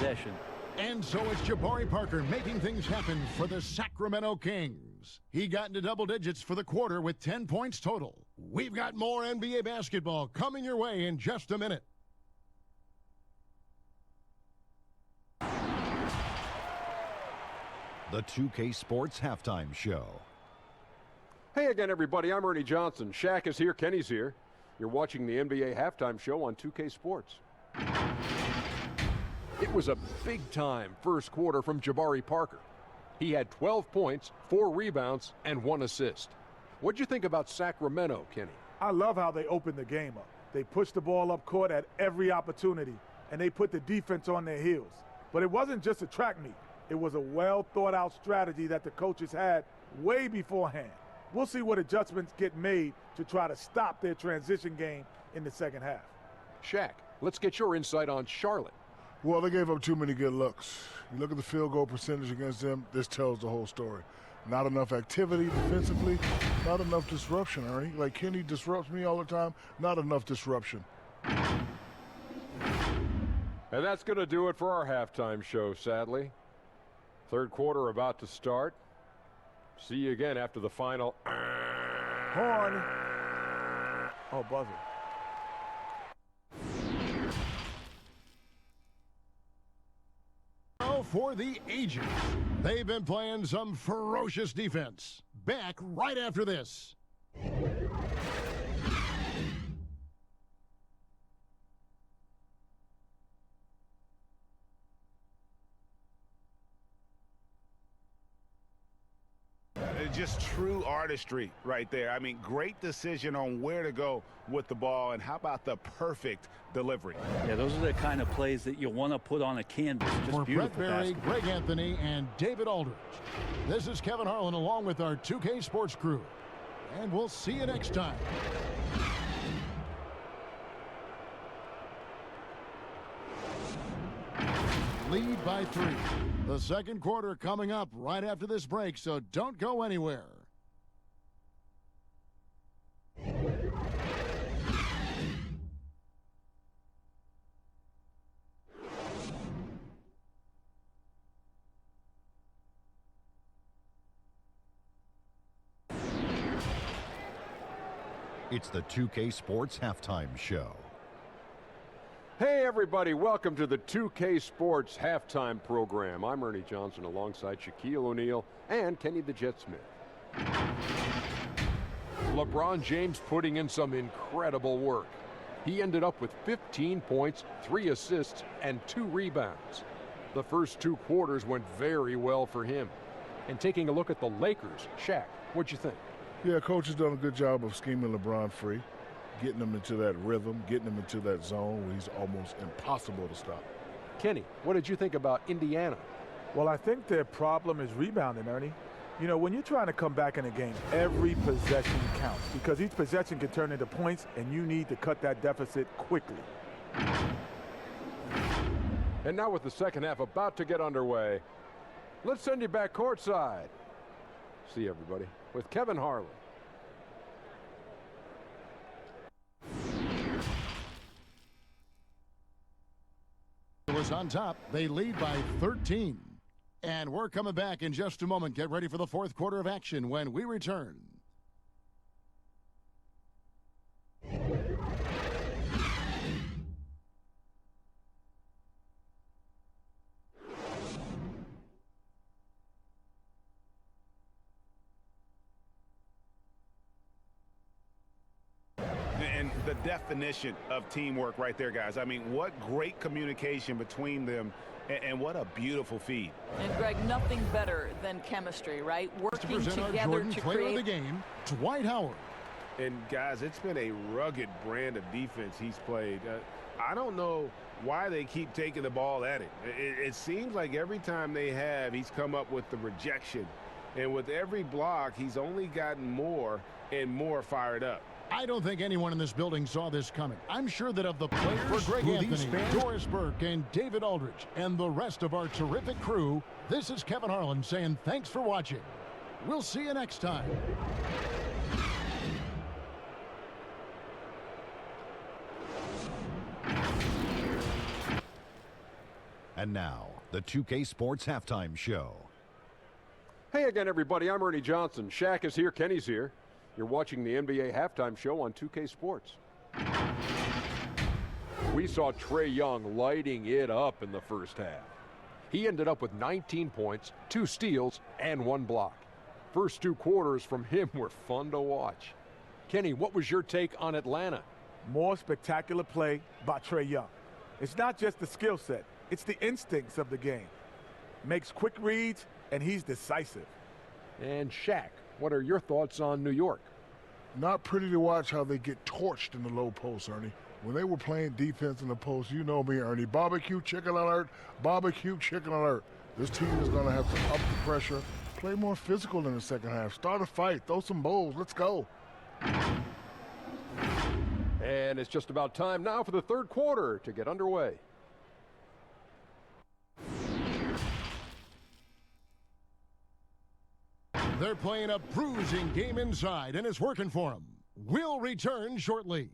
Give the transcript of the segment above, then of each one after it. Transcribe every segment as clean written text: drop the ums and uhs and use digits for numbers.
possession. And so it's Jabari Parker making things happen for the Sacramento Kings. He got into double digits for the quarter with 10 points total. We've got more NBA basketball coming your way in just a minute. The 2K Sports Halftime Show. Hey again, everybody. I'm Ernie Johnson. Shaq is here. Kenny's here. You're watching the NBA Halftime Show on 2K Sports. It was a big-time first quarter from Jabari Parker. He had 12 points, 4 rebounds, and 1 assist. What'd you think about Sacramento, Kenny? I love how they opened the game up. They pushed the ball up court at every opportunity, and they put the defense on their heels. But it wasn't just a track meet. It was a well-thought-out strategy that the coaches had way beforehand. We'll see what adjustments get made to try to stop their transition game in the second half. Shaq, let's get your insight on Charlotte. Well, they gave up too many good looks. You look at the field goal percentage against them, this tells the whole story. Not enough activity defensively, not enough disruption, Ernie. Like Kenny disrupts me all the time, not enough disruption. And that's going to do it for our halftime show, sadly. Third quarter about to start. See you again after the final. Horn. Oh, buzzer. For the ages, they've been playing some ferocious defense. Back right after this. Just true artistry right there. I mean, great decision on where to go with the ball, and how about the perfect delivery? Yeah, those are the kind of plays that you want to put on a canvas. Just For beautiful Brett Berry, basketball. Greg Anthony, and David Aldridge, this is Kevin Harlan along with our 2K Sports crew. And we'll see you next time. Lead by 3. The second quarter coming up right after this break, so don't go anywhere. It's the 2K Sports Halftime Show. Hey, everybody. Welcome to the 2K Sports Halftime Program. I'm Ernie Johnson alongside Shaquille O'Neal and Kenny the Jet Smith. LeBron James putting in some incredible work. He ended up with 15 points, 3 assists, and 2 rebounds. The first 2 quarters went very well for him. And taking a look at the Lakers, Shaq, what'd you think? Yeah, coach has done a good job of scheming LeBron free, getting him into that rhythm, getting him into that zone where he's almost impossible to stop. Kenny, what did you think about Indiana? Well, I think their problem is rebounding, Ernie. You know, when you're trying to come back in a game, every possession counts because each possession can turn into points, and you need to cut that deficit quickly. And now with the second half about to get underway, let's send you back courtside. See you, everybody, with Kevin Harlan. Was on top. They lead by 13. And we're coming back in just a moment. Get ready for the fourth quarter of action when we return. And the definition of teamwork right there, guys. I mean, what great communication between them, and what a beautiful feed. And Greg, nothing better than chemistry, right? Working To together Jordan, to player of the create. game, Dwight Howard. And guys, it's been a rugged brand of defense he's played. I don't know why they keep taking the ball at him. It seems like every time they have, he's come up with the rejection. And with every block, he's only gotten more and more fired up. I don't think anyone in this building saw this coming. I'm sure that of the players, For Greg who Anthony, these fans, Doris Burke, and David Aldridge, and the rest of our terrific crew, this is Kevin Harlan saying thanks for watching. We'll see you next time. And now, the 2K Sports Halftime Show. Hey again, everybody. I'm Ernie Johnson. Shaq is here. Kenny's here. You're watching the NBA Halftime Show on 2K Sports. We saw Trae Young lighting it up in the first half. He ended up with 19 points, 2 steals, and 1 block. First 2 quarters from him were fun to watch. Kenny, what was your take on Atlanta? More spectacular play by Trae Young. It's not just the skill set, it's the instincts of the game. Makes quick reads, and he's decisive. And Shaq, what are your thoughts on New York? Not pretty to watch how they get torched in the low post, Ernie. When they were playing defense in the post, you know me, Ernie. Barbecue chicken alert, barbecue chicken alert. This team is going to have to up the pressure, play more physical in the second half, start a fight, throw some bowls, let's go. And it's just about time now for the third quarter to get underway. They're playing a bruising game inside, and it's working for them. We'll return shortly.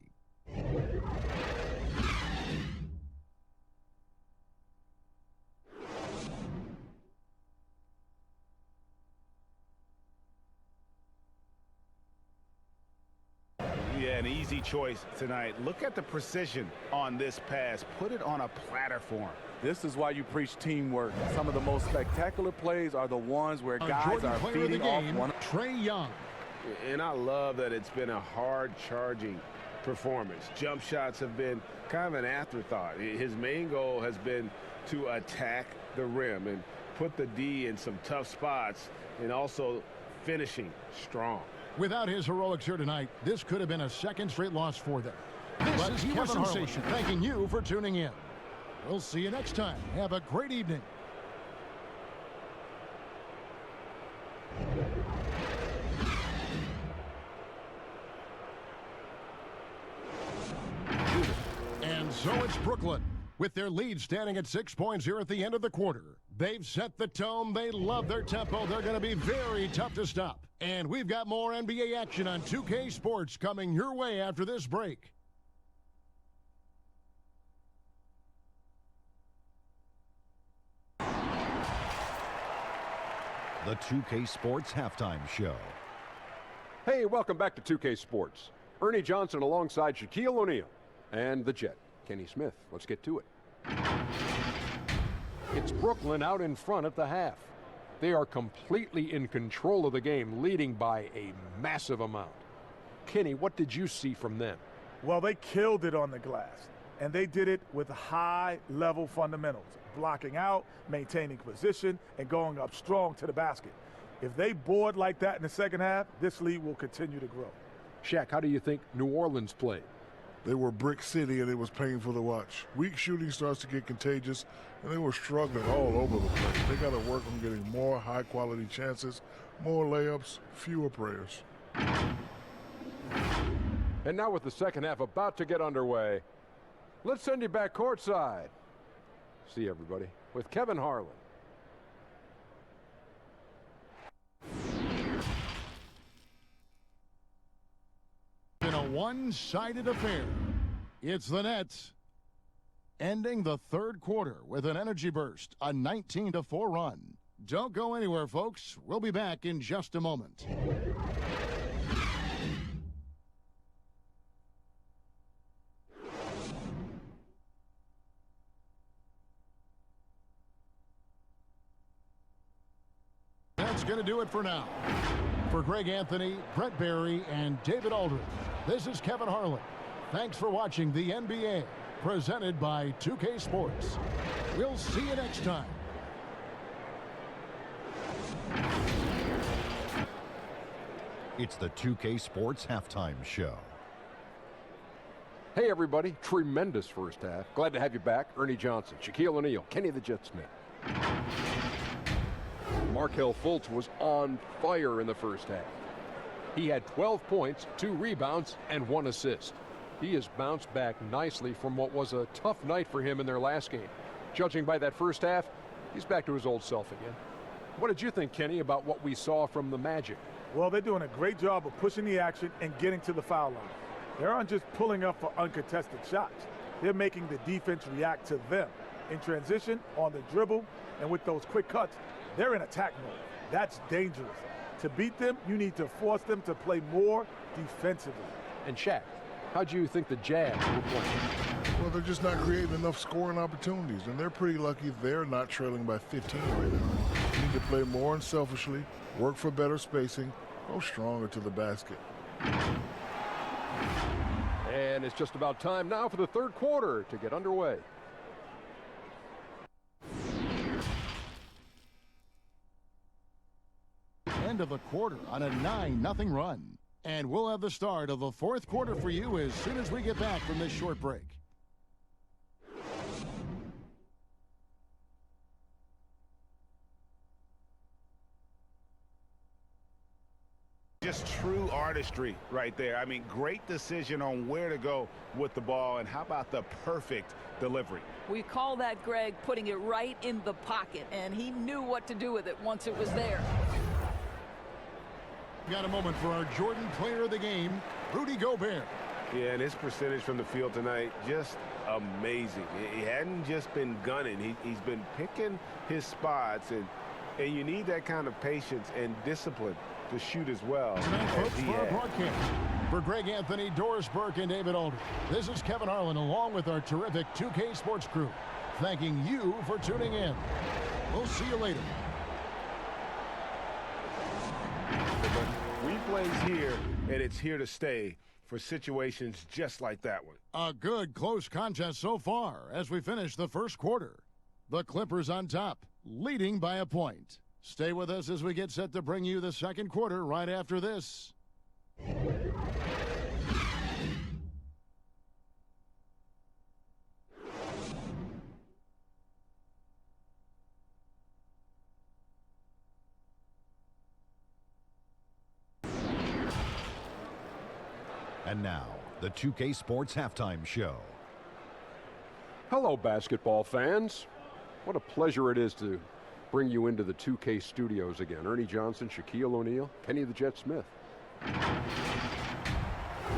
Yeah, an easy choice tonight. Look at the precision on this pass. Put it on a platter for him. This is why you preach teamwork. Some of the most spectacular plays are the ones where guys are feeding off one. Trae Young. And I love that it's been a hard-charging performance. Jump shots have been kind of an afterthought. His main goal has been to attack the rim and put the D in some tough spots and also finishing strong. Without his heroics here tonight, this could have been a second straight loss for them. This is Kevin Sensation thanking you for tuning in. We'll see you next time. Have a great evening. And so it's Brooklyn. With their lead standing at 6 points here at the end of the quarter. They've set the tone. They love their tempo. They're going to be very tough to stop. And we've got more NBA action on 2K Sports coming your way after this break. The 2K Sports Halftime Show. Hey, welcome back to 2K Sports. Ernie Johnson alongside Shaquille O'Neal and the Jet, Kenny Smith. Let's get to it. It's Brooklyn out in front at the half. They are completely in control of the game, leading by a massive amount. Kenny, what did you see from them? Well, they killed it on the glass, and they did it with high-level fundamentals, blocking out, maintaining position, and going up strong to the basket. If they board like that in the second half, this lead will continue to grow. Shaq, how do you think New Orleans played? They were brick city, and it was painful to watch. Weak shooting starts to get contagious, and they were struggling all over the place. They got to work on getting more high-quality chances, more layups, fewer prayers. And now with the second half about to get underway, let's send you back courtside. See everybody with Kevin Harlan. In a one-sided affair, it's the Nets ending the third quarter with an energy burst, a 19-4 run. Don't go anywhere, folks. We'll be back in just a moment. That's going to do it for now. For Greg Anthony, Brett Barry, and David Aldridge, this is Kevin Harlan. Thanks for watching the NBA, presented by 2K Sports. We'll see you next time. It's the 2K Sports Halftime Show. Hey everybody, tremendous first half. Glad to have you back. Ernie Johnson, Shaquille O'Neal, Kenny the Jet Smith. Markelle Fultz was on fire in the first half. He had 12 points, 2 rebounds, and 1 assist. He has bounced back nicely from what was a tough night for him in their last game. Judging by that first half, he's back to his old self again. What did you think, Kenny, about what we saw from the Magic? Well, they're doing a great job of pushing the action and getting to the foul line. They aren't just pulling up for uncontested shots. They're making the defense react to them. In transition, on the dribble, and with those quick cuts, they're in attack mode. That's dangerous. To beat them, you need to force them to play more defensively. And Shaq, how do you think the Jazz will play? Well, they're just not creating enough scoring opportunities, and they're pretty lucky they're not trailing by 15 right now. You need to play more unselfishly, work for better spacing, go stronger to the basket. And it's just about time now for the third quarter to get underway. End of the quarter on a 9-0 run. And we'll have the start of the fourth quarter for you as soon as we get back from this short break. Just true artistry right there. I mean, great decision on where to go with the ball, and how about the perfect delivery? We call that, Greg, putting it right in the pocket, and he knew what to do with it once it was there. Got a moment for our Jordan player of the game, Rudy Gobert. Yeah, and his percentage from the field tonight, just amazing. He hadn't just been gunning. He's been picking his spots, and you need that kind of patience and discipline to shoot as well. Tonight, folks, for our broadcast. For Greg Anthony, Doris Burke, and David Aldridge, this is Kevin Harlan along with our terrific 2K Sports crew, thanking you for tuning in. We'll see you later. Replay's here, and it's here to stay for situations just like that one. A good close contest so far as we finish the first quarter. The Clippers on top, leading by a point. Stay with us as we get set to bring you the second quarter right after this. And now, the 2K Sports Halftime Show. Hello, basketball fans. What a pleasure it is to bring you into the 2K studios again. Ernie Johnson, Shaquille O'Neal, Kenny the Jet Smith.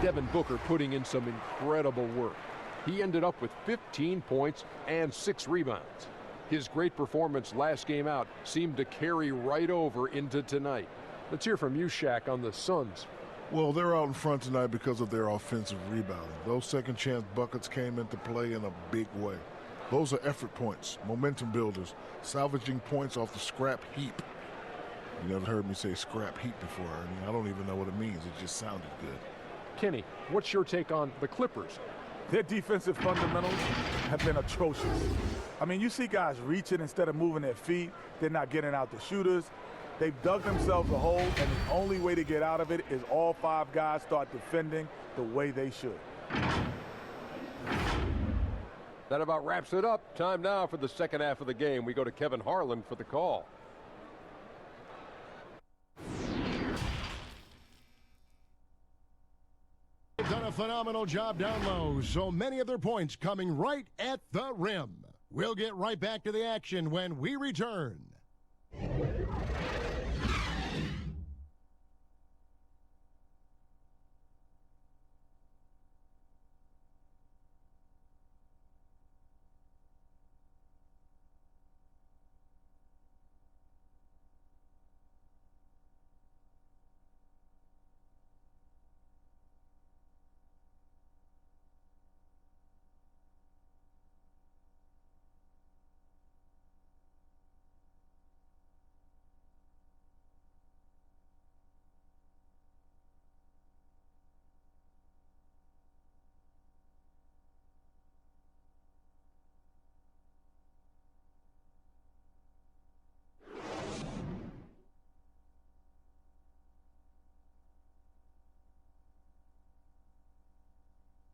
Devin Booker putting in some incredible work. He ended up with 15 points and 6 rebounds. His great performance last game out seemed to carry right over into tonight. Let's hear from you, Shaq, on the Suns. Well, they're out in front tonight because of their offensive rebounding. Those second chance buckets came into play in a big way. Those are effort points, momentum builders, salvaging points off the scrap heap. You never heard me say scrap heap before, Ernie. I don't even know what it means. It just sounded good. Kenny, what's your take on the Clippers? Their defensive fundamentals have been atrocious. I mean, you see guys reaching instead of moving their feet. They're not getting out the shooters. They've dug themselves a hole, and the only way to get out of it is all 5 guys start defending the way they should. That about wraps it up. Time now for the second half of the game. We go to Kevin Harlan for the call. They've done a phenomenal job down low, so many of their points coming right at the rim. We'll get right back to the action when we return.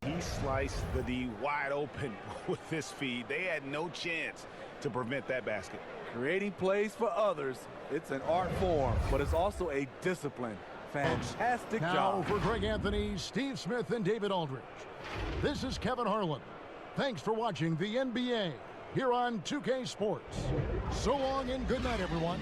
He sliced the D wide open with this feed. They had no chance to prevent that basket. Creating plays for others, it's an art form, but it's also a discipline. Fantastic now job. For Greg Anthony, Steve Smith, and David Aldridge, this is Kevin Harlan. Thanks for watching the NBA here on 2K Sports. So long and good night, everyone.